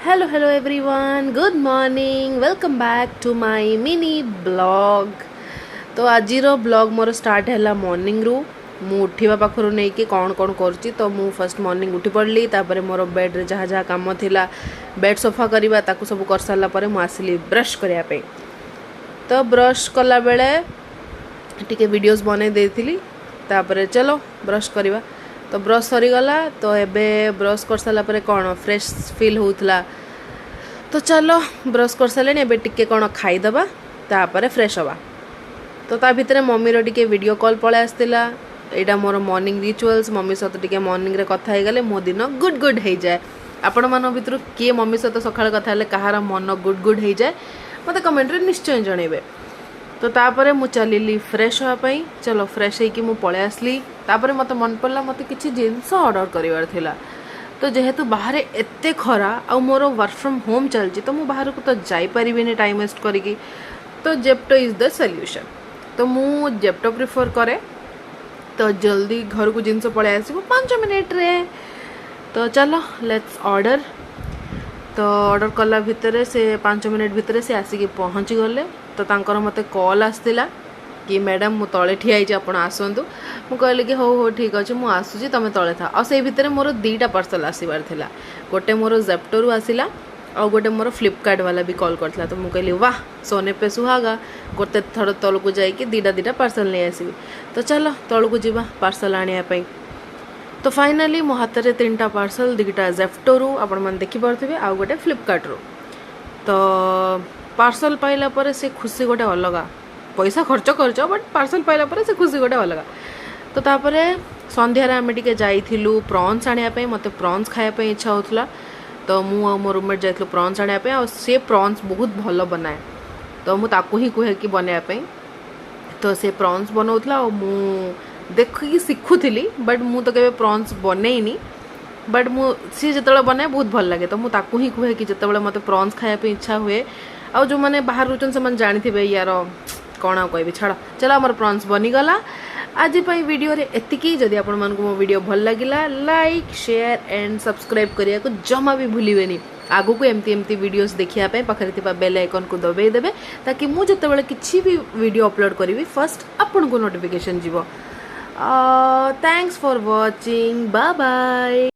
Hello everyone, good morning, welcome back to my mini blog. तो आजिर blog मोर start है morning रु मु उठा पाखर नहीं कि कौन कौन करुच्ची तो मु फर्स्ट मॉर्निंग उठी पड़ली तापर मोर बेड रे जहाँ जहाँ काम थिला बेड सफा करवा ताकू सब कर सारा पर मु आसली ब्रश करने तो ब्रश कला बेले टिके वीडियोस बने देथिली तापर चलो ब्रश करवा तो ब्रश सरीगला तो एबे ब्रश कर सारा पर कौन फ्रेश फील होता तो चलो ब्रश कर सारे एबे टिके कौन खाईदबा तापर फ्रेश हवा तो ता भितर मम्मी टिके वीडियो कॉल पळे आसतिला एटा मोर मॉर्निंग रिचुअल्स मम्मी सहित टिके मॉर्निंग रे कथा हे गले मो दिन गुड गुड हे जाए आपण मन भितर किए मम्मी सहित सकाळ कथा हेले कहार मन गुड गुड हे जाए मते कमेंट रे निश्चय जणेबे तो तापर मु चलिली फ्रेश होआ पई चलो फ्रेश हे कि मु पळे आसली तापर मते मन पड़ला मते किछि जिंस ऑर्डर करिवार थिला तो जेहेतु बाहर एते खरा आ मोर वर्क फ्रॉम होम चलची तो मु बाहर को तो जाई परिबिनी टाइम वेस्ट करिकी तो जेप्टो इज द सॉल्यूशन तो मु जेप्टो प्रिफर करे तो जल्दी घर को जिनस पळे आसीबो 5 मिनिट रे तो चलो लेट्स ऑर्डर तो ऑर्डर कला भितर से 5 मिनिट भितर से आसिकी पहुँची गले तो तांकर मते कॉल आसतिला कि मैडम मु तले ठिया होइछि आपण आसंतु मु कहले कि हो हो ठीक अछि मु आसुछि तमे तले था आ से भितर मोर दीटा पार्सल आसीबार थिला गोटे मोर जेप्टो रु आसिला और गोटे मोर फ्लिपकार्ट वाला भी कॉल करथिला तो मु कहली वाह सोने पे सुहागा गोटे थोड़ तल को जाइए दीटा पार्सल नहीं आसबि तो चलो तल को जीवा पार्सल आनिया पई तो फाइनाली मो हाथ में 3टा पार्सल 2टा जेप्टो रु आपण मन देखि पारथिबे आ गोटे फ्लिपकार्ट रु तो पार्सल पाइला पर से खुशी गोटे अलगा पैसा खर्च करछ बट पार्सल पाइला पर से खुशी गोटे अलगा तो तापर संध्यारे आम टिके जाइथिलु प्रॉन्स आनिया पई मते प्रॉन्स खाया पई इच्छा होतला तो मु मो रूममेट जाइथिलु प्रॉन्स आनिया पई और से प्रॉन्स बहुत भलो बनाए तो मु ताकू ही कहे कि बनाया पई तो से प्रॉन्स बनाउतला और मु देखि सिखुथिली बट मु तो केबे प्रॉन्स बनेइनी बट मु सी जतले बनाए बहुत भल लगे तो मु ताकू ही कहे कि जतले मते प्रॉन्स खाया पे इच्छा हुए आ जो माने बाहर रुचन से मन जानिथिबे यार कौन आ कहबी छाड़ चलो आमर प्रॉन्स बनीगला आज वीडियो रे एतिकी जदि आपण मानकु मो वीडियो भल लागिला लाइक शेयर एंड सब्सक्राइब करिया को जमा भी भूलिबेनी आगु को एमती वीडियोस देखिया पे पाखरे थिबा बेल आइकन को दबाई देबे ताकि मु जते बेले किछि भी वीडियो अपलोड करिवि फर्स्ट आपण को नोटिफिकेशन जीवो thanks for watching bye bye.